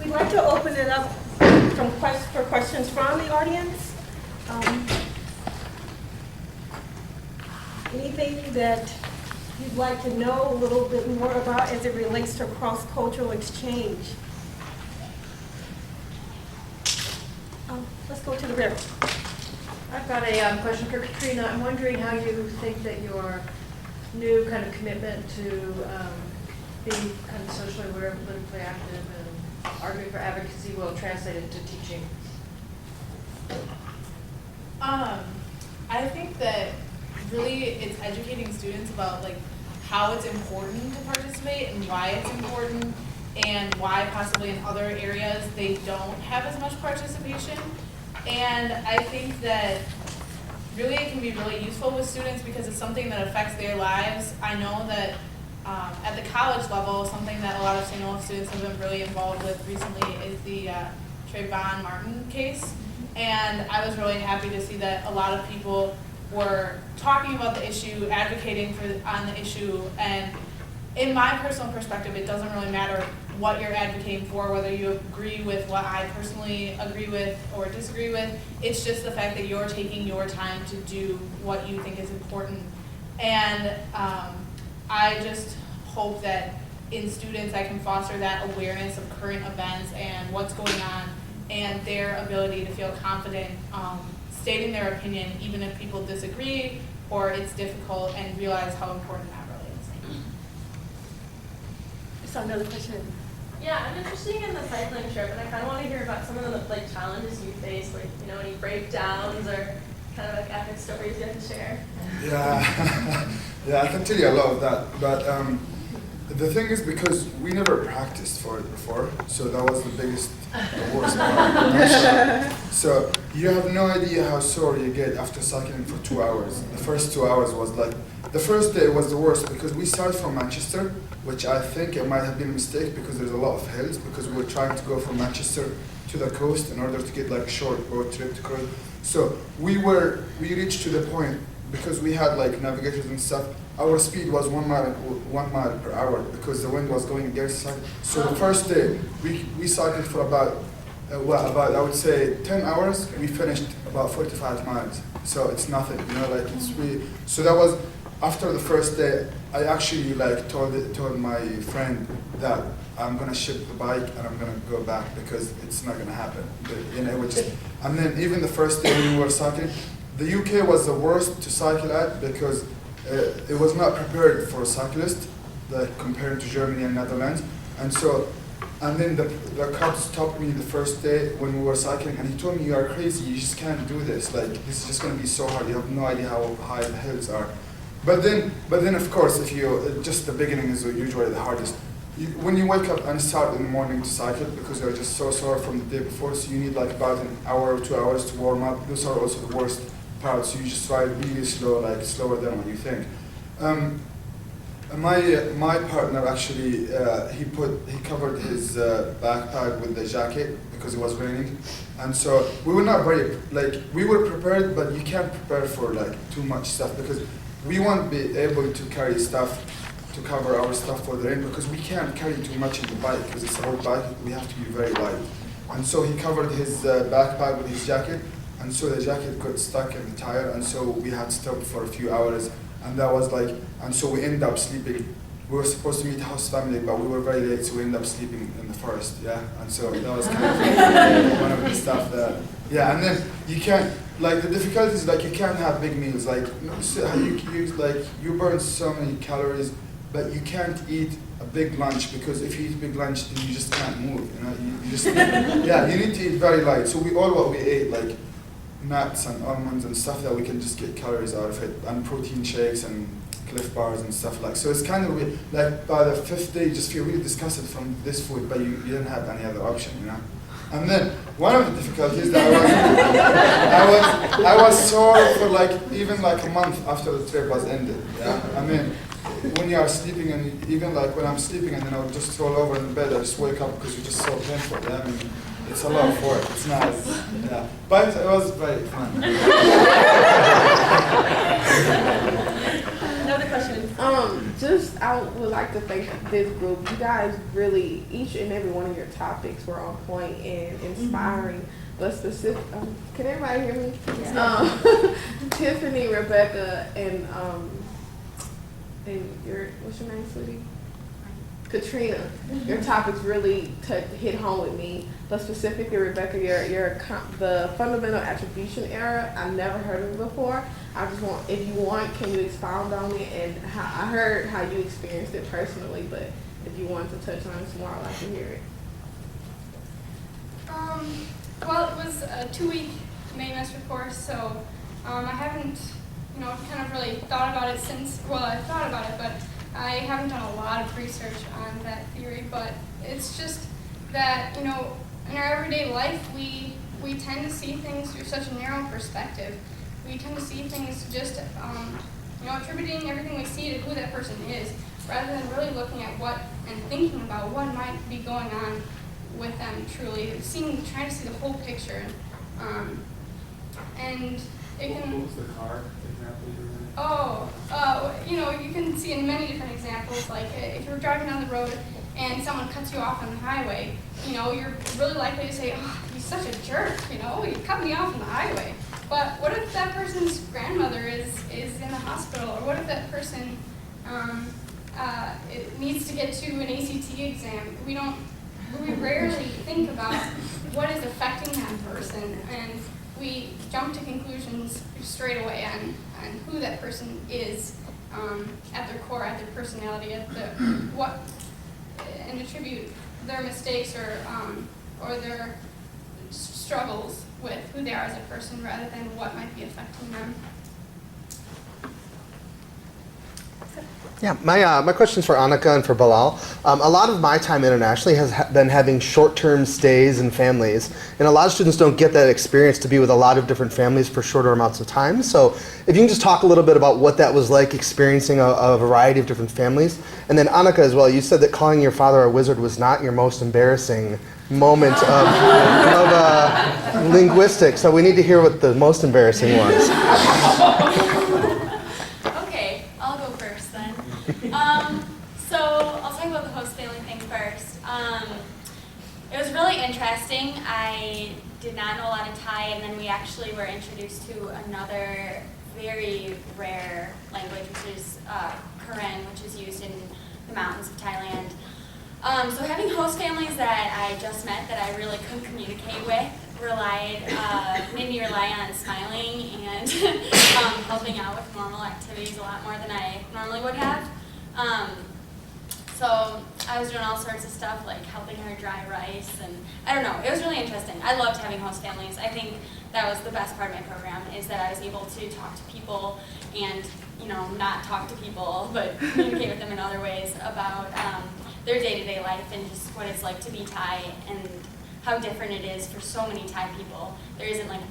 We'd like to open it up for questions from the audience. Anything that you'd like to know a little bit more about as it relates to cross-cultural exchange? Let's go to the rear. I've got a question for Katrina. I'm wondering how you think that your new kind of commitment to being kind of socially politically active and arguing for advocacy will translate into teaching. I think that really it's educating students about like how it's important to participate and why it's important and why possibly in other areas they don't have as much participation. And I think that really it can be really useful with students because it's something that affects their lives. I know that at the college level, something that a lot of St. Olaf students have been really involved with recently is the Trayvon Martin case. And I was really happy to see that a lot of people were talking about the issue, advocating on the issue, and in my personal perspective, it doesn't really matter what you're advocating for, whether you agree with what I personally agree with or disagree with. It's just the fact that you're taking your time to do what you think is important. And I just hope that in students I can foster that awareness of current events and what's going on and their ability to feel confident stating their opinion even if people disagree or it's difficult, and realize how important that really is. Just another question. Yeah, I'm interested in the cycling trip, and I kind of want to hear about some of the like challenges you face, like any breakdowns or kind of like epic stories you have to share. Yeah, yeah, I can tell you a lot of that. But the thing is, because we never practiced for it before, so that was the worst part. So you have no idea how sore you get after cycling for 2 hours. The first 2 hours was like, the first day was the worst because we started from Manchester, which I think it might have been a mistake because there's a lot of hills, because we were trying to go from Manchester to the coast in order to get like a short road trip to coast. So we reached to the point, because we had like navigators and stuff, our speed was 1 mile per hour because the wind was going against us. So the first day we cycled for about I would say 10 hours. We finished about 45 miles. So it's nothing, like it's really. So that was after the first day. I actually like told my friend that I'm gonna ship the bike and I'm gonna go back because it's not gonna happen. And then even the first day when we were cycling, the UK was the worst to cycle at because it was not prepared for a cyclist, like compared to Germany and Netherlands. And then the cop stopped me the first day when we were cycling, and he told me, "You are crazy. You just can't do this. Like this is just going to be so hard. You have no idea how high the hills are." But then of course, if you just the beginning is usually the hardest. When you wake up and start in the morning to cycle because you're just so sore from the day before, so you need like about an hour or 2 hours to warm up. Those are also the worst parts. You just ride really slow, like slower than what you think. My partner actually he covered his backpack with the jacket because it was raining, and so we were not very we were prepared, but you can't prepare for like too much stuff because we won't be able to carry stuff to cover our stuff for the rain because we can't carry too much in the bike because it's an old bike. We have to be very light, and so he covered his backpack with his jacket, and so the jacket got stuck in the tire, and so we had to stop for a few hours. And that was and so we ended up sleeping. We were supposed to meet host family, but we were very late, so we ended up sleeping in the forest, yeah. And so that was kind of one of the stuff that, yeah. And then you can't, the difficulty is you can't have big meals. You burn so many calories, but you can't eat a big lunch because if you eat big lunch, then you just can't move. You just you need to eat very light. So what we ate nuts and almonds and stuff that we can just get calories out of it, and protein shakes and Cliff bars and stuff so it's kind of by the 5th day you just feel really disgusted from this food, but you didn't have any other option, And then one of the difficulties that I was sore for even a month after the trip was ended. Yeah, I mean when you are sleeping and even when I'm sleeping and then I would just roll over in the bed, I just wake up because you're just so painful. Yeah, I mean, it's a lot of work. It's not, yeah, but it was very fun. Another question. I would like to thank this group. You guys really, each and every one of your topics were on point and inspiring. But specific, can everybody hear me? Yeah. Tiffany, Rebecca, and what's your name, sweetie? Katrina, your topics really hit home with me. But specifically, Rebecca, the fundamental attribution error, I've never heard of it before. I just want, if you want, can you expound on it? And I heard how you experienced it personally, but if you want to touch on it some more, I'd like to hear it. Well, it was a 2-week main master course, so I haven't, kind of really thought about it since. Well, I thought about it, but I haven't done a lot of research on that theory. But it's just that, in our everyday life, we tend to see things through such a narrow perspective. We tend to see things just, attributing everything we see to who that person is, rather than really looking at what and thinking about what might be going on with them truly, trying to see the whole picture. And it can. What was the car example you were in? You can see in many different examples, like if you're driving down the road and someone cuts you off on the highway, you're really likely to say, oh, he's such a jerk, he cut me off on the highway. But what if that person's grandmother is in the hospital, or what if that person it needs to get to an ACT exam? We rarely think about what is affecting that person, and we jump to conclusions straight away on who that person is at their core, at their personality, and attribute their mistakes or their struggles with who they are as a person rather than what might be affecting them. Yeah, my question's for Annika and for Bilal. A lot of my time internationally has been having short-term stays in families, and a lot of students don't get that experience to be with a lot of different families for shorter amounts of time. So if you can just talk a little bit about what that was like, experiencing a variety of different families. And then Annika as well, you said that calling your father a wizard was not your most embarrassing moment of linguistics, so we need to hear what the most embarrassing was. Okay, I'll go first then. So I'll talk about the host family thing first. It was really interesting. I did not know a lot of Thai, and then we actually were introduced to another very rare language, which is Karen, which is used in the mountains of Thailand. So having host families that I just met that I really couldn't communicate with made me rely on smiling and helping out with normal activities a lot more than I normally would have. So I was doing all sorts of stuff like helping her dry rice, and I don't know, it was really interesting. I loved having host families. I think that was the best part of my program, is that I was able to talk to people and, not talk to people, but communicate with them in other ways about their day-to-day life and just what it's like to be Thai and how different it is for so many Thai people. There isn't like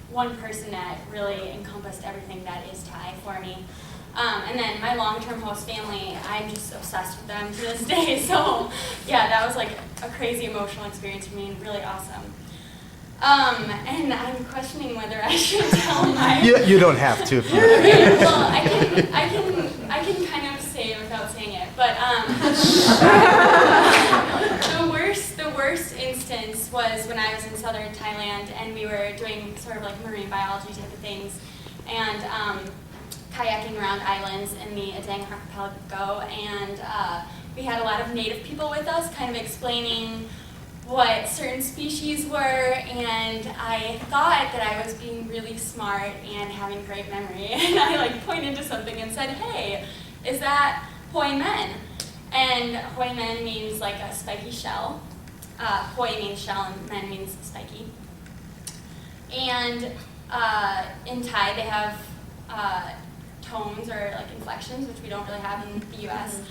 one person that really encompassed everything that is Thai for me. And then my long-term host family, I'm just obsessed with them to this day. So yeah, that was like a crazy emotional experience for me and really awesome. And I'm questioning whether I should tell my... You don't have to if you... Okay, well, I can kind of say it without saying it, but the worst instance was when I was in southern Thailand and we were doing sort of like marine biology type of things, and kayaking around islands in the Adang archipelago, and we had a lot of native people with us kind of explaining what certain species were, and I thought that I was being really smart and having great memory, and I pointed to something and said, hey, is that hoi men? And hoi men means like a spiky shell. Hoi means shell and men means spiky. And in Thai they have tones or inflections, which we don't really have in the US.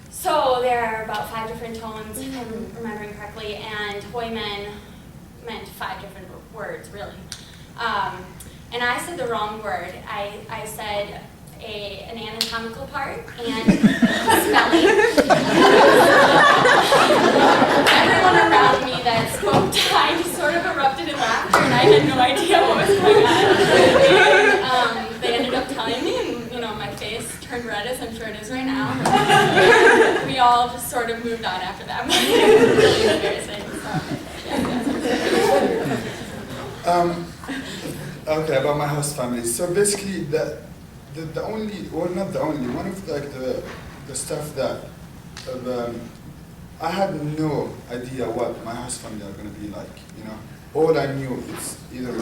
So there are about 5 different tones, if I'm remembering correctly, and hoi men meant 5 different words, really. And I said the wrong word. I said an anatomical part and smelly. Everyone around me that spoke Thai just sort of erupted in laughter, and I had no idea what was going on. And they ended up telling me, and my face turned red all just sort of moved on after that. But it was really embarrassing. So, yeah. Okay, about my host family. So basically, the only, or not the only, one of like the stuff that I had no idea what my host family are going to be like. You know, all I knew is either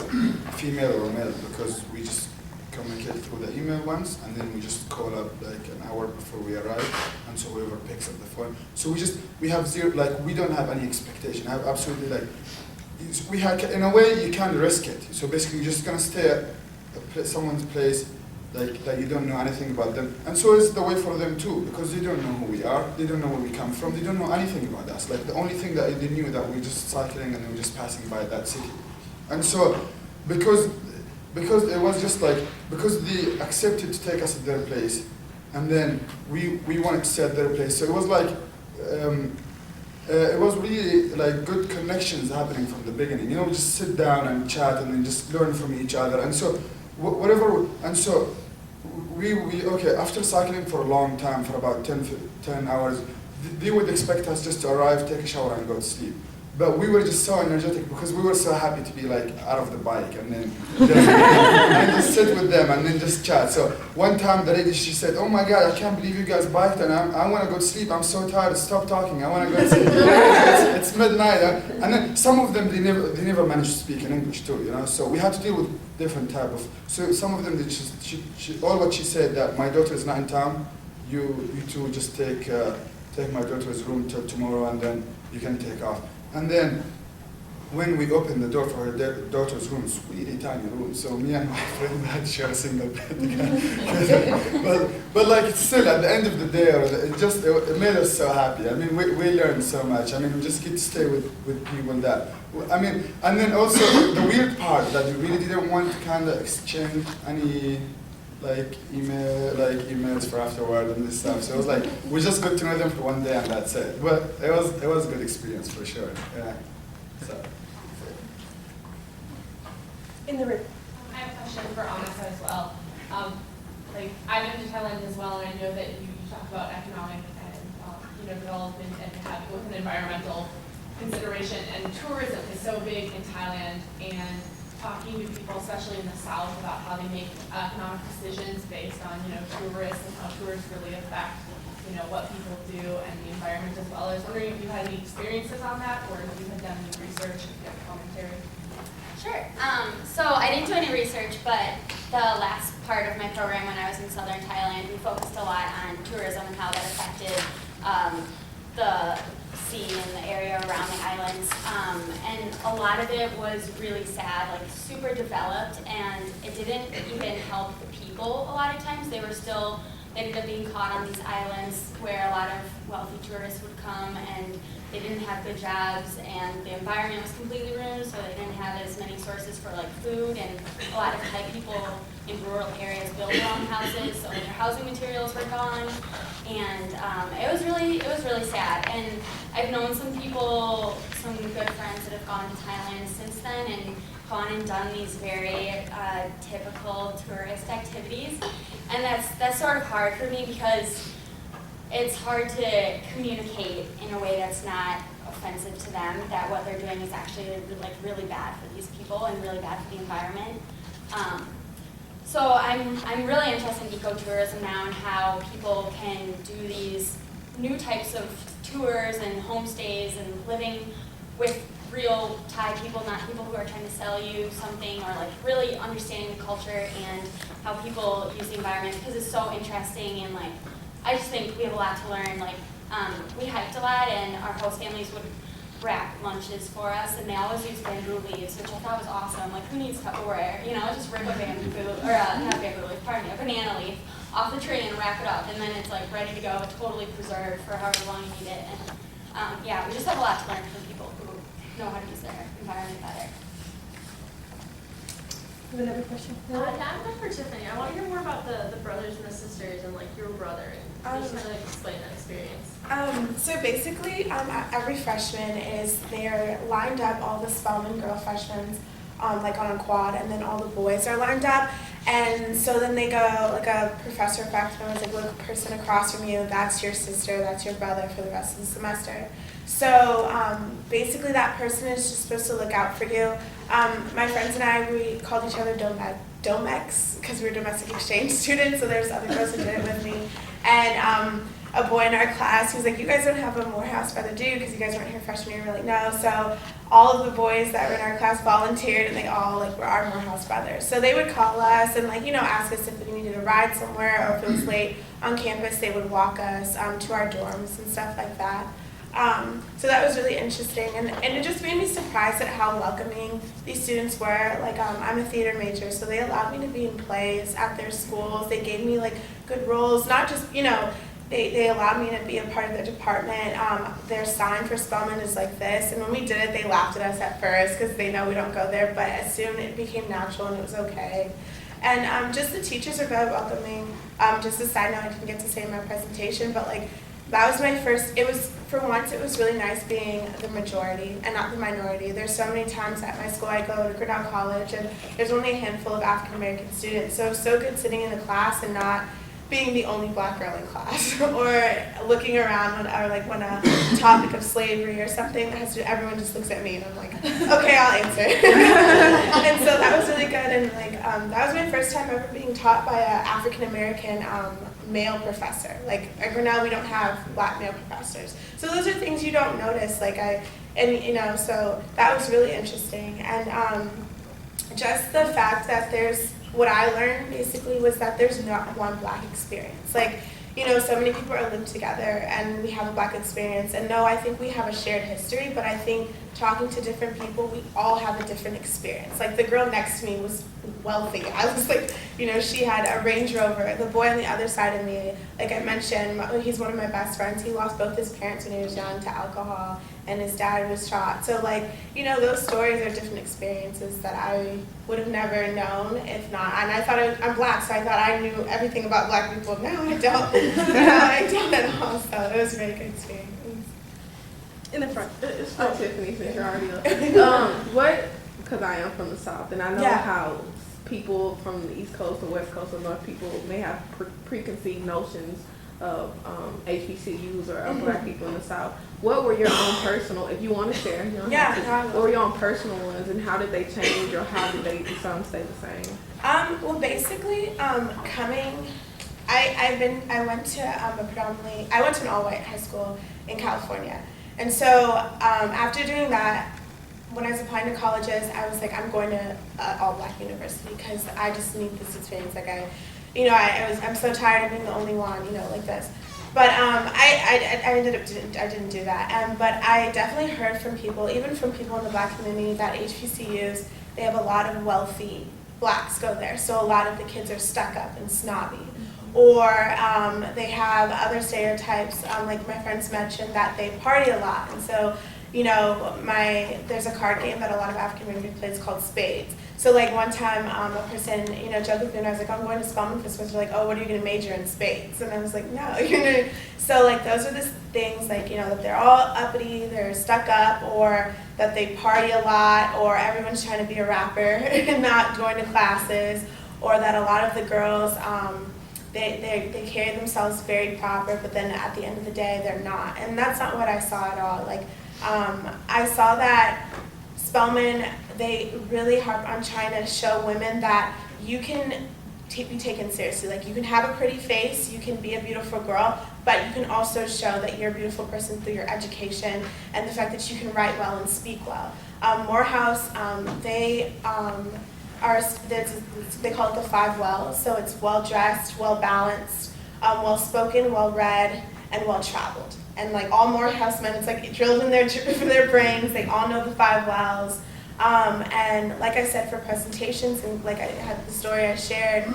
female or male because we just communicate through the email once, and then we just call up like an hour before we arrive, and so whoever picks up the phone. So we have zero, like we don't have any expectation. I have absolutely like. We had, in a way, you can't risk it. So basically, you're just gonna stay at someone's place, like that you don't know anything about them, and so is the way for them too, because they don't know who we are, they don't know where we come from, they don't know anything about us. Like the only thing that they knew that we're just cycling and we're just passing by that city, and so because it was just like because they accepted to take us to their place, and then we wanted to stay at their place. So it was like. It was really like good connections happening from the beginning. You know, we just sit down and chat and then just learn from each other. And so, we okay, after cycling for a long time, for about 10 hours, they would expect us just to arrive, take a shower and go to sleep. But we were just so energetic because we were so happy to be like out of the bike and then and just sit with them and then just chat. So one time the lady, she said, "Oh my God, I can't believe you guys biked and I want to go to sleep. I'm so tired. Stop talking. I want to go to sleep." it's midnight. And then some of them, they never managed to speak in English too, you know. So we had to deal with different type of. So some of them, they just all what she said that my daughter is not in town. You two just take my daughter's room till tomorrow and then you can take off. And then when we opened the door for her daughter's room, it's really tiny room, so me and my friend had to share a single bed together. but like still, at the end of the day, it made us so happy. I mean, we learned so much. I mean, we just get to stay with people that, I mean, and then also the weird part that we really didn't want to kind of exchange any like emails for afterward and this stuff. So it was like we just got to know them for one day and that's it. But it was a good experience for sure. Yeah. So. In the room. I have a question for Annika as well. Like I've been to Thailand as well, and I know that you talk about economic and development and have both an environmental consideration, and tourism is so big in Thailand, and talking to people, especially in the South, about how they make economic decisions based on, tourists and how tourists really affect, what people do and the environment as well. I was wondering if you had any experiences on that, or if you had done any research, if you have commentary. Sure. So I didn't do any research, but the last part of my program when I was in southern Thailand, we focused a lot on tourism and how that affected the scene in the area around the islands. And a lot of it was really sad, like super developed, and it didn't even help the people a lot of times. They ended up being caught on these islands where a lot of wealthy tourists would come, and they didn't have good jobs, and the environment was completely ruined, so they didn't have as many sources for like food, and a lot of Thai people in rural areas built their own houses, so their housing materials were gone, and it was really sad. And I've known some people, some good friends that have gone to Thailand since then and gone and done these very typical tourist activities, and that's sort of hard for me because it's hard to communicate in a way that's not offensive to them that what they're doing is actually like really bad for these people and really bad for the environment. So I'm really interested in ecotourism now and how people can do these new types of tours and homestays and living with real Thai people, not people who are trying to sell you something, or like really understanding the culture and how people use the environment, because it's so interesting. And like I just think we have a lot to learn. Like we hiked a lot, and our host families would wrap lunches for us, and they always use bamboo leaves, which I thought was awesome. Like, who needs Tupperware? Just rip a bamboo, or not bamboo leaf, pardon me, a banana leaf off the tree and wrap it up, and then it's like ready to go, totally preserved for however long you need it. And yeah, we just have a lot to learn from people who know how to use their environment better. You have another question? Yeah, I have one for Tiffany. I want to hear more about the brothers and the sisters and like your brother, and just kind of explain that experience. So basically, every freshman they're lined up, all the Spelman girl freshmen, like on a quad, and then all the boys are lined up. And so then they go, like a professor back to me was like, look, person across from you, that's your sister, that's your brother for the rest of the semester. So basically that person is just supposed to look out for you. My friends and I, we called each other Domex, because we were domestic exchange students, so there's other girls who did it with me. And a boy in our class, he was like, you guys don't have a Morehouse brother, do you? Because you guys weren't here freshman year. We're like, no. So all of the boys that were in our class volunteered, and they all like were our Morehouse brothers. So they would call us and like, you know, ask us if we needed a ride somewhere, or if it was late on campus, they would walk us to our dorms and stuff like that. So that was really interesting, and it just made me surprised at how welcoming these students were. Like, I'm a theater major, so they allowed me to be in plays at their schools. They gave me like good roles, not just, you know, they allowed me to be a part of their department. Their sign for Spelman is like this, and when we did it, they laughed at us at first because they know we don't go there, but as soon it became natural and it was okay. And just the teachers are very welcoming. Just a side note, I didn't get to say in my presentation, but like, that was my first, it was, for once, it was really nice being the majority and not the minority. There's so many times at my school, I go to Grinnell College, and there's only a handful of African American students, so it was so good sitting in the class and not being the only black girl in class, or looking around when a topic of slavery or something that has to, everyone just looks at me and I'm like, okay, I'll answer. And so that was really good, and like that was my first time ever being taught by an African American male professor. Like at Grinnell, we don't have black male professors, so those are things you don't notice. Like you know, so that was really interesting, and just the fact that what I learned basically was that there's not one black experience. Like, you know, so many people are lived together and we have a black experience. And no, I think we have a shared history, but I think talking to different people, we all have a different experience. Like the girl next to me was wealthy. I was like, you know, she had a Range Rover. The boy on the other side of me, like I mentioned, he's one of my best friends. He lost both his parents when he was young to alcohol, and his dad was shot. So like, you know, those stories are different experiences that I would have never known if not. And I thought I'm black, so I thought I knew everything about black people. No, I don't. No, I don't at all. So it was a very good experience. In the front. It's for Tiffany, since you're already up. Because I am from the South, and I know how people from the East Coast or West Coast or North people may have preconceived notions of HBCUs or of black people in the South. What were your own personal, if you want to share, you know, what were your own personal ones, and how did they change, or how did they some stay the same? Well, basically, coming, I went to I went to an all-white high school in California, and so after doing that, when I was applying to colleges, I was like, I'm going to all-black university because I just need this experience. Like I'm so tired of being the only one, you know, like this. But I didn't do that. But I definitely heard from people, even from people in the black community, that HBCUs, they have a lot of wealthy blacks go there. So a lot of the kids are stuck up and snobby. Or they have other stereotypes, like my friends mentioned, that they party a lot. And so, you know, there's a card game that a lot of African American plays called Spades. So like one time a person, you know, joked with me and I was like, I'm going to Spelman for semester. Like, oh, what are you going to major in? Spades? And I was like, no, you're going to. So like those are the things, like, you know, that they're all uppity, they're stuck up, or that they party a lot, or everyone's trying to be a rapper and not going to classes, or that a lot of the girls, they carry themselves very proper, but then at the end of the day, they're not. And that's not what I saw at all. Like, I saw that Spelman, they really harp on trying to show women that you can be taken seriously. Like, you can have a pretty face, you can be a beautiful girl, but you can also show that you're a beautiful person through your education and the fact that you can write well and speak well. Morehouse, they call it the 5 wells. So it's well-dressed, well-balanced, well-spoken, well-read, and well-traveled. And like all Morehouse men, it's like drilled in their brains. They all know the 5 wells. And like I said, for presentations, and like I had the story I shared,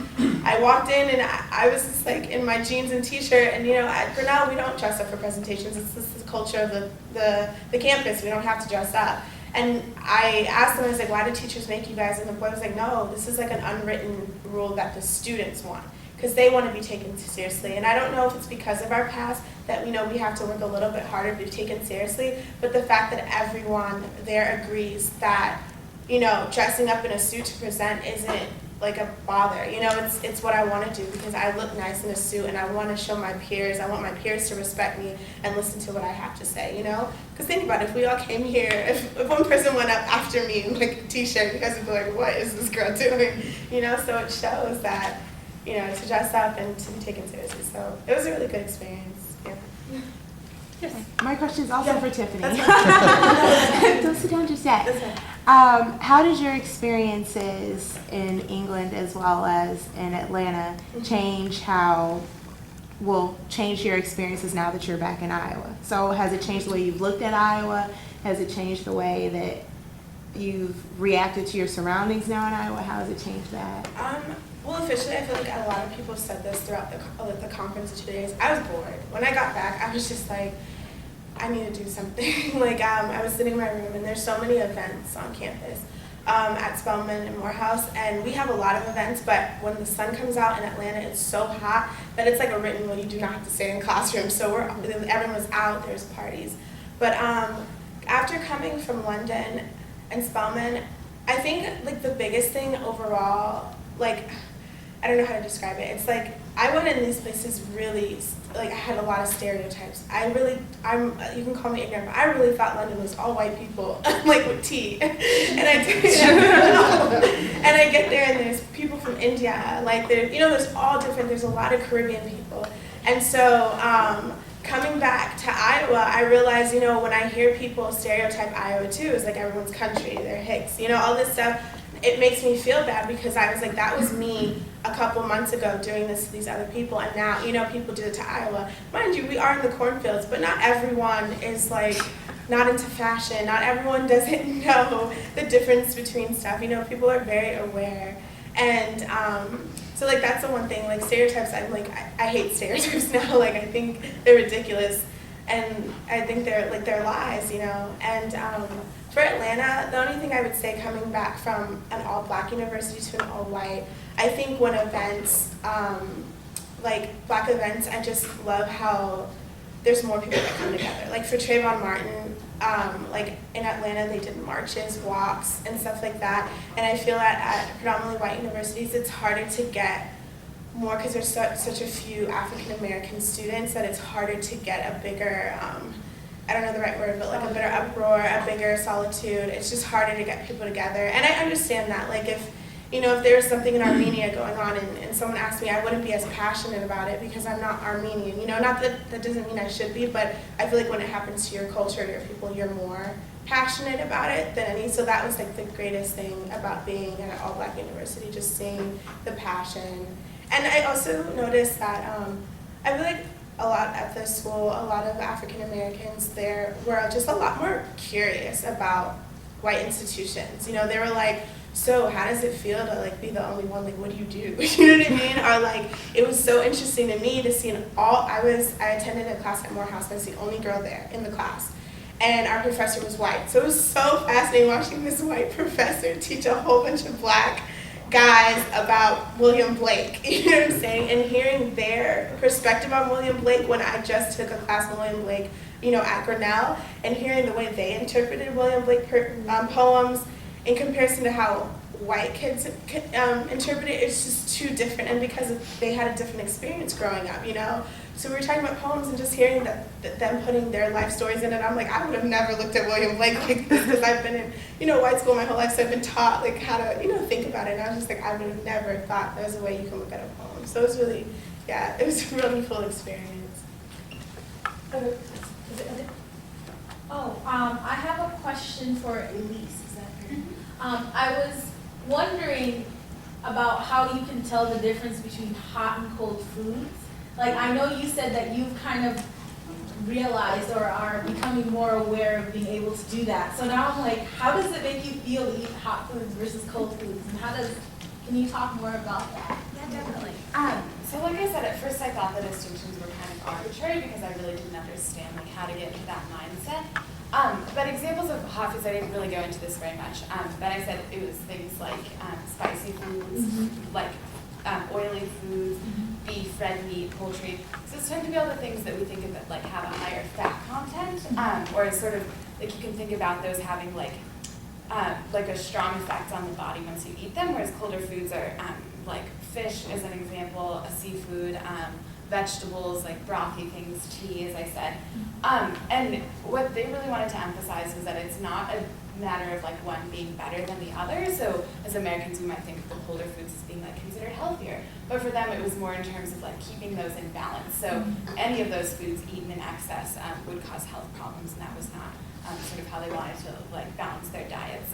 I walked in and I was just like in my jeans and t-shirt, and you know, at Grinnell we don't dress up for presentations. It's just the culture of the campus. We don't have to dress up. And I asked them, I was like, why do teachers make you guys? And the boy was like, no, this is like an unwritten rule that the students want, because they want to be taken seriously. And I don't know if it's because of our past that we know we have to work a little bit harder to be taken seriously, but the fact that everyone there agrees that, you know, dressing up in a suit to present isn't like a bother. You know, it's what I want to do because I look nice in a suit and I want to show my peers. I want my peers to respect me and listen to what I have to say. You know, because think about it, if we all came here, if one person went up after me in like a t-shirt, you guys would be like, what is this girl doing? You know, so it shows that, you know, to dress up and to be taken seriously. So it was a really good experience. Yeah. Yes. My question is also for Tiffany. That's Don't sit down just yet. That's fine. How did your experiences in England as well as in Atlanta change change your experiences now that you're back in Iowa? So has it changed the way you've looked at Iowa? Has it changed the way that you've reacted to your surroundings now in Iowa? How has it changed that? Well, officially, I feel like a lot of people said this throughout the conference of 2 days. I was bored. When I got back, I was just like, I need to do something. Like, I was sitting in my room, and there's so many events on campus at Spelman and Morehouse, and we have a lot of events, but when the sun comes out in Atlanta, it's so hot that it's like a written rule. You do not have to stay in classrooms, so everyone was out, there's parties. But after coming from London and Spelman, I think, like, the biggest thing overall, like, I don't know how to describe it. It's like I went in these places really, like I had a lot of stereotypes. You can call me ignorant, but I really thought London was all white people, like with tea. And I get there and there's people from India, like there's all different. There's a lot of Caribbean people, and so coming back to Iowa, I realized, when I hear people stereotype Iowa too, it's like everyone's country, they're Hicks, all this stuff. It makes me feel bad because I was like, that was me a couple months ago doing this to these other people, and now, people do it to Iowa. Mind you, we are in the cornfields, but not everyone is like not into fashion. Not everyone doesn't know the difference between stuff. People are very aware, and so like that's the one thing. Like stereotypes, I hate stereotypes now. Like I think they're ridiculous, and I think they're lies. And for Atlanta, the only thing I would say coming back from an all-black university to an all-white, I think when events, like black events, I just love how there's more people that come together. Like for Trayvon Martin, like in Atlanta, they did marches, walks, and stuff like that. And I feel that at predominantly white universities, it's harder to get more because there's such a few African-American students that it's harder to get a bigger, I don't know the right word, but like a bigger uproar, a bigger solitude. It's just harder to get people together. And I understand that. Like if there was something in Armenia going on and someone asked me, I wouldn't be as passionate about it because I'm not Armenian. Not that doesn't mean I should be, but I feel like when it happens to your culture, your people, you're more passionate about it than any. So that was like the greatest thing about being at an all-black university, just seeing the passion. And I also noticed that I feel like a lot at the school, a lot of African Americans there were just a lot more curious about white institutions. They were like, so how does it feel to like be the only one? Like, what do you do? You know what I mean? Or like, it was so interesting to me to see I attended a class at Morehouse. I was the only girl there in the class. And our professor was white. So it was so fascinating watching this white professor teach a whole bunch of black guys about William Blake, you know what I'm saying? And hearing their perspective on William Blake when I just took a class on William Blake, at Grinnell, and hearing the way they interpreted William Blake poems in comparison to how white kids interpret it, it's just too different. And because they had a different experience growing up, So we were talking about poems and just hearing them putting their life stories in it. I'm like, I would have never looked at William Blake like this because I've been in, white school my whole life, so I've been taught like how to, think about it. And I was just like, I would have never thought there's a way you can look at a poem. So it was really, it was a really cool experience. I have a question for Elise. Is that right? I was wondering about how you can tell the difference between hot and cold foods. Like, I know you said that you've kind of realized or are becoming more aware of being able to do that. So now I'm like, how does it make you feel to eat hot foods versus cold foods? And can you talk more about that? Yeah, definitely. So like I said, at first I thought the distinctions were kind of arbitrary because I really didn't understand like how to get into that mindset. But examples of hot foods, I didn't really go into this very much. But I said it was things like spicy foods, like oily foods, beef, red meat, poultry. So those tend to be all the things that we think of that like have a higher fat content, or sort of like you can think about those having like like a strong effect on the body once you eat them, whereas colder foods are like fish as an example, a seafood, vegetables like brothy things, tea, as I said. And what they really wanted to emphasize was that it's not a matter of like one being better than the other. So as Americans, we might think of the colder foods as being like considered healthier, but for them it was more in terms of like keeping those in balance. So any of those foods eaten in excess would cause health problems, and that was not sort of how they wanted to like balance their diets.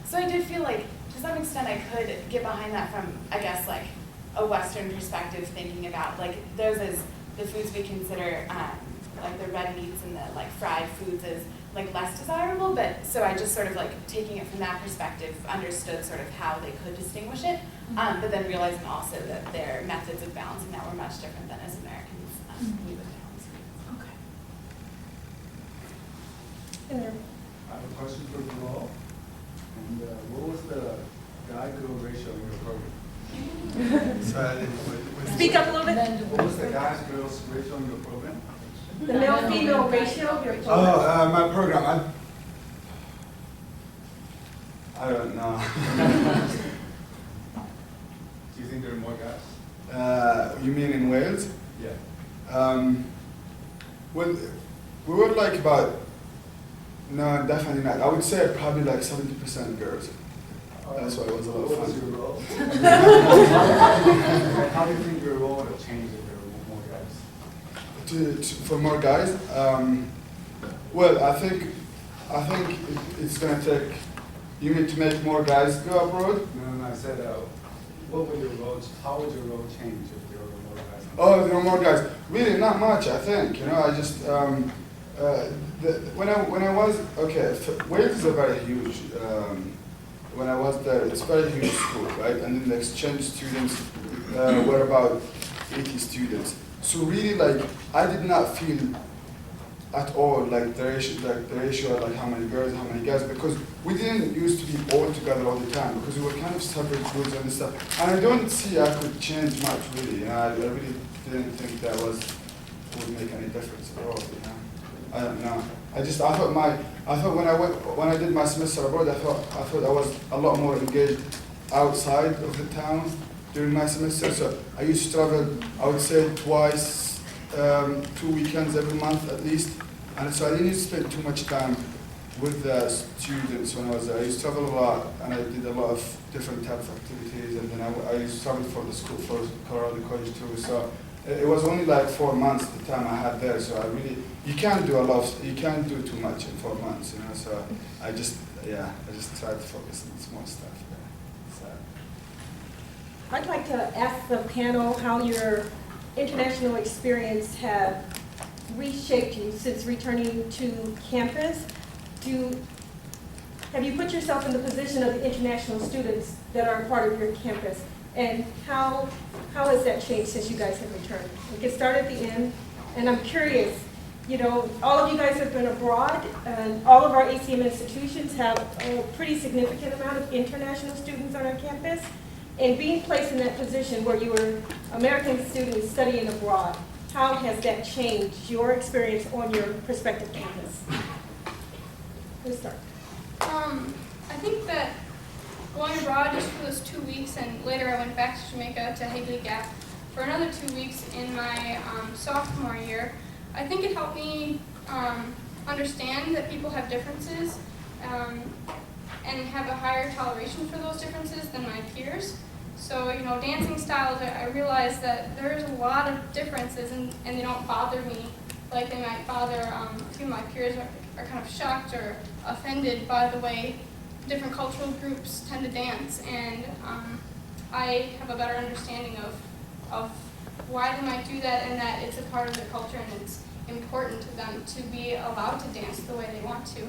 So I did feel like to some extent I could get behind that from, I guess, like a Western perspective, thinking about like those as the foods we consider like the red meats and the like fried foods as like less desirable, but so I just sort of like taking it from that perspective understood sort of how they could distinguish it, but then realizing also that their methods of balancing that were much different than as Americans we would balance. Okay. I have a question for you all. And what was the guy-girl ratio in your program? Speak up a little bit. What was the guys-girls ratio in your program? The male-female ratio of your program. Oh, my program. I don't know. Do you think there are more guys? You mean in Wales? Yeah. Well, we were like about, no, definitely not. I would say probably like 70% girls. That's why it was a lot of What was fun. your role? How do you think your role would have changed if there were more guys? For more guys, well, I think it's gonna take. You mean to make more guys go abroad? No, I said, what would your role? How would your role change if there were more guys? Oh, there are more guys. Really, not much. I think. I just when I was Wales is a very huge. When I was there, it's a very huge school, right? And then the exchange students were about 80 students. So really, like, I did not feel at all like the ratio, like how many girls, how many guys, because we didn't used to be all together all the time, because we were kind of separate groups and stuff. And I don't see I could change much, really. I really didn't think that would make any difference at all. I don't know. I thought when I did my semester abroad, I thought I was a lot more engaged outside of the town during my semester. So I used to travel, I would say twice, 2 weekends every month at least. And so I didn't spend too much time with the students when I was there. I used to travel a lot, and I did a lot of different types of activities. And then I used to travel for the school, for Colorado College too. So it was only like 4 months the time I had there. So you can't do too much in 4 months, So I just tried to focus on small stuff. So. I'd like to ask the panel how your international experience have reshaped you since returning to campus. Have you put yourself in the position of the international students that are part of your campus? And how has that changed since you guys have returned? We can start at the end, and I'm curious, all of you guys have been abroad, and all of our ACM institutions have a pretty significant amount of international students on our campus. And being placed in that position where you were American students studying abroad, how has that changed your experience on your prospective campus? Let's start. I think that going abroad just for those 2 weeks, and later I went back to Jamaica to Higley Gap for another 2 weeks in my sophomore year. I think it helped me understand that people have differences and have a higher toleration for those differences than my peers. So, dancing styles, I realized that there's a lot of differences and they don't bother me like they might bother a few of my peers are kind of shocked or offended by the way different cultural groups tend to dance. And I have a better understanding of why they might do that, and that it's a part of their culture and it's important to them to be allowed to dance the way they want to.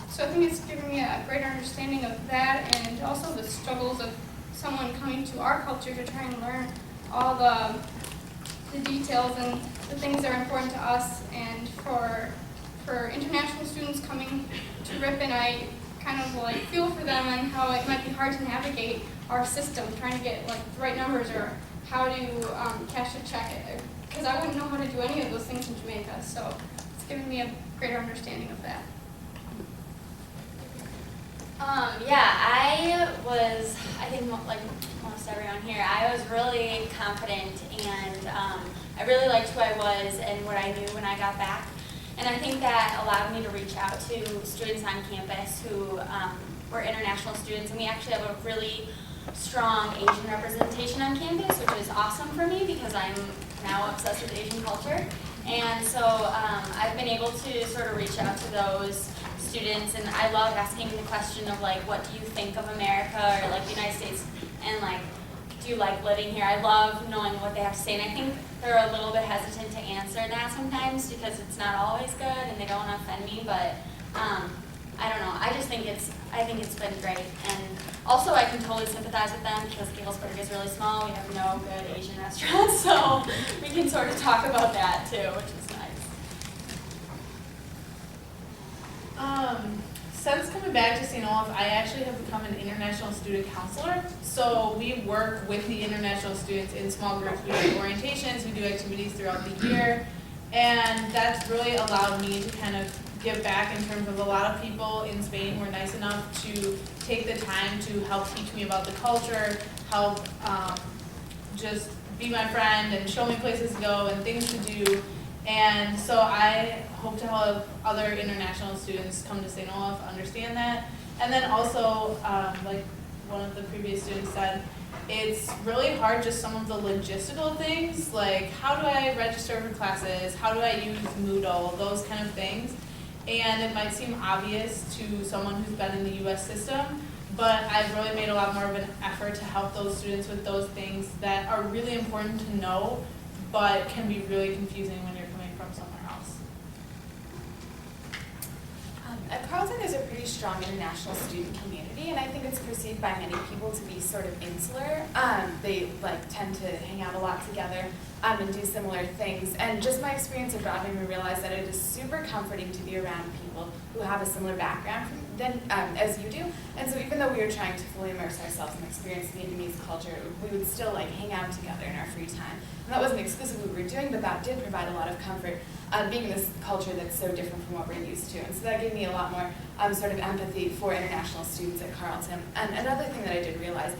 So I think it's given me a greater understanding of that, and also the struggles of someone coming to our culture to try and learn all the details and the things that are important to us. And for international students coming to Ripon, I kind of feel for them and how it might be hard to navigate our system, trying to get the right numbers or how to cash a check, because I wouldn't know how to do any of those things in Jamaica. So it's given me a greater understanding of that. Yeah, I think like most everyone here, I was really confident and I really liked who I was and what I knew when I got back. And I think that allowed me to reach out to students on campus who were international students, and we actually have a really strong Asian representation on campus, which is awesome for me because I'm now obsessed with Asian culture. And so I've been able to sort of reach out to those students, and I love asking the question of like, what do you think of America or like the United States, and like, do you like living here? I love knowing what they have to say, and I think they're a little bit hesitant to answer that sometimes because it's not always good and they don't want to offend me, but I don't know. I think it's been great, and also I can totally sympathize with them because Galesburg is really small. We have no good Asian restaurants, so we can sort of talk about that too, which is nice. Since coming back to St. Olaf, I actually have become an international student counselor. So we work with the international students in small groups. We do orientations, we do activities throughout the year, and that's really allowed me to kind of give back in terms of a lot of people in Spain were nice enough to take the time to help teach me about the culture, help just be my friend and show me places to go and things to do. And so I hope to have other international students come to St. Olaf, understand that. And then also, like one of the previous students said, it's really hard, just some of the logistical things, like how do I register for classes, how do I use Moodle, those kind of things. And it might seem obvious to someone who's been in the US system, but I've really made a lot more of an effort to help those students with those things that are really important to know, but can be really confusing when you're coming from somewhere else. At Carleton, there's a pretty strong international student community, and I think it's perceived by many people to be sort of insular. They tend to hang out a lot together and do similar things. And just my experience abroad made me realize that it is super comforting to be around people who have a similar background as you do. And so even though we were trying to fully immerse ourselves and experience Vietnamese culture, we would still hang out together in our free time. And that wasn't exclusively what we were doing, but that did provide a lot of comfort, being in this culture that's so different from what we're used to. And so that gave me a lot more sort of empathy for international students at Carleton. And another thing that I did realize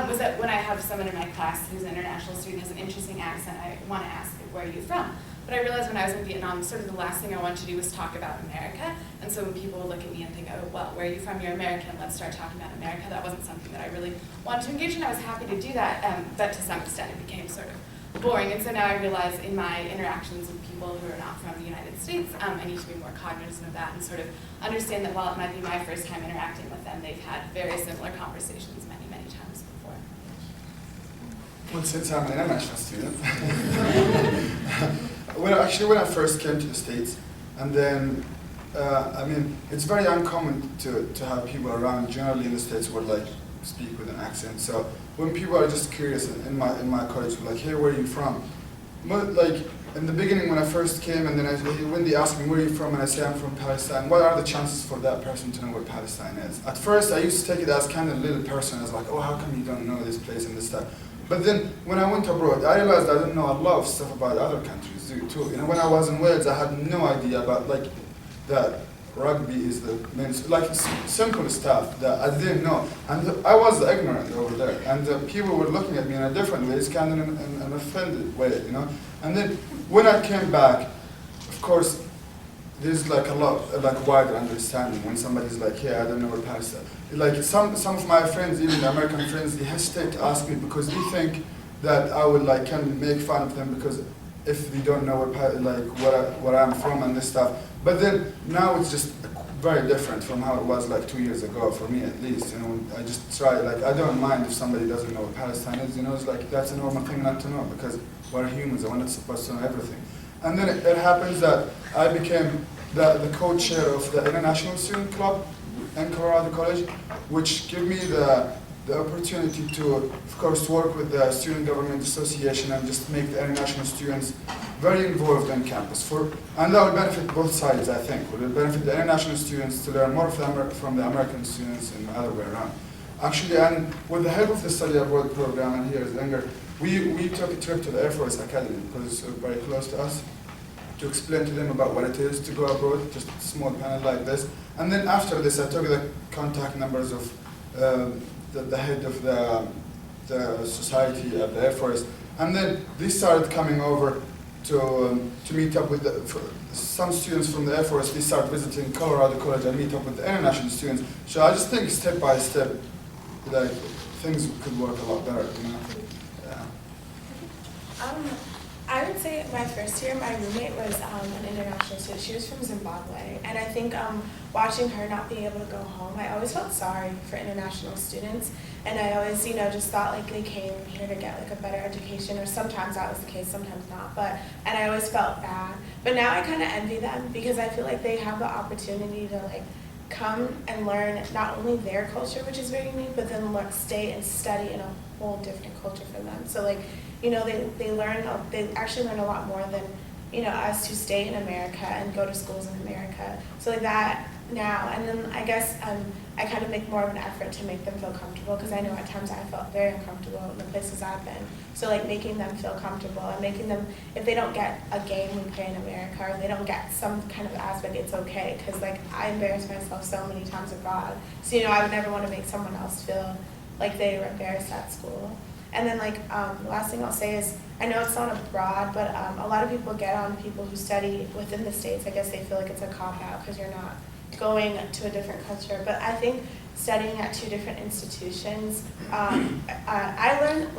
was that when I have someone in my class who's an international student, has an interesting accent, I want to ask, where are you from? But I realized when I was in Vietnam, sort of the last thing I wanted to do was talk about America. And so when people would look at me and think, oh, well, where are you from? You're American, let's start talking about America. That wasn't something that I really wanted to engage in. I was happy to do that, but to some extent it became sort of boring. And so now I realize in my interactions with people who are not from the United States, I need to be more cognizant of that and sort of understand that while it might be my first time interacting with them, they've had very similar conversations many, many times before. Well, since I'm an international student, when I first came to the States, and then, I mean, it's very uncommon to have people around, generally in the States, who would speak with an accent. So when people are just curious in my college, like, hey, where are you from? In the beginning when I first came, and then when they ask me where are you from, and I say I'm from Palestine, what are the chances for that person to know where Palestine is? At first I used to take it as kind of a little person, as like, oh, how come you don't know this place and this stuff? But then when I went abroad, I realized I didn't know a lot of stuff about other countries too. When I was in Wales, I had no idea about that rugby is the main, simple stuff that I didn't know. And I was ignorant over there. And people were looking at me in a different way. It's kind of in an offended way, And then when I came back, of course, there's a lot, wider understanding when somebody's like, hey, I don't know where Palestine. Some of my friends, even the American friends, they hesitate to ask me because they think that I would kind of make fun of them because if they don't know where I'm from and this stuff. But then now it's just very different from how it was 2 years ago, for me at least. I just try, I don't mind if somebody doesn't know where Palestine is. It's that's a normal thing not to know because we're humans and we're not supposed to know everything. And then it happens that I became the co-chair of the International Student Club in Colorado College, which gave me the opportunity to, of course, work with the Student Government Association and just make the international students very involved on campus. And that will benefit both sides, I think. It will benefit the international students to learn more from the American students and the other way around. Actually, and with the help of the study abroad program, and here is Inger, we took a trip to the Air Force Academy because it's very close to us. to explain to them about what it is to go abroad, just a small panel like this. And then after this, I took the contact numbers of the head of the society at the Air Force. And then they started coming over to meet up with some students from the Air Force. They started visiting Colorado College and meet up with the international students. So I just think step by step, like, things could work a lot better, you know? I would say my first year, my roommate was an international student. She was from Zimbabwe, and I think watching her not being able to go home, I always felt sorry for international students, and I always, just thought like they came here to get like a better education, or sometimes that was the case, sometimes not. And I always felt bad. But now I kind of envy them because I feel like they have the opportunity to like come and learn not only their culture, which is very unique, but then stay and study in a whole different culture for them. So like, they actually learn a lot more than, us who stay in America and go to schools in America. So like that now, and then I guess I kind of make more of an effort to make them feel comfortable, because I know at times I felt very uncomfortable in the places I've been. So like making them feel comfortable and making them, if they don't get a game we play in America, or they don't get some kind of aspect, it's okay, because like I embarrass myself so many times abroad. So I would never want to make someone else feel like they were embarrassed at school. And then the last thing I'll say is, I know it's not abroad, but a lot of people get on people who study within the States. I guess they feel like it's a cop-out because you're not going to a different culture. But I think studying at two different institutions, I learned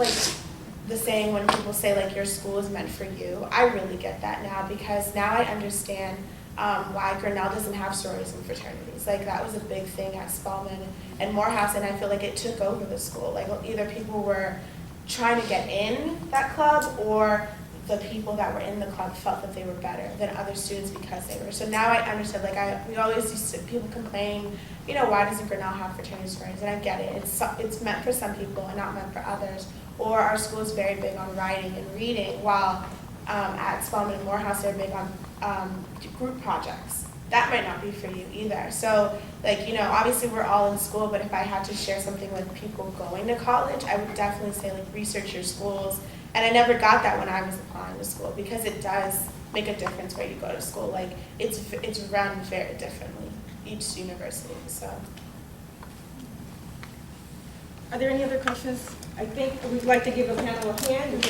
the saying when people say your school is meant for you. I really get that now, because now I understand why Grinnell doesn't have sororities and fraternities. That was a big thing at Spelman and Morehouse, and I feel like it took over the school. Either people were trying to get in that club, or the people that were in the club felt that they were better than other students because they were. So now I understood, we always used to, people complain, why doesn't Grinnell have fraternities and sororities? And I get it. It's meant for some people and not meant for others. Or our school is very big on writing and reading, while at Spelman and Morehouse they're big on group projects. That might not be for you either. So, obviously we're all in school, but if I had to share something with people going to college, I would definitely say, research your schools. And I never got that when I was applying to school, because it does make a difference where you go to school. It's run very differently, each university, so. Are there any other questions? I think we'd like to give a panel a hand.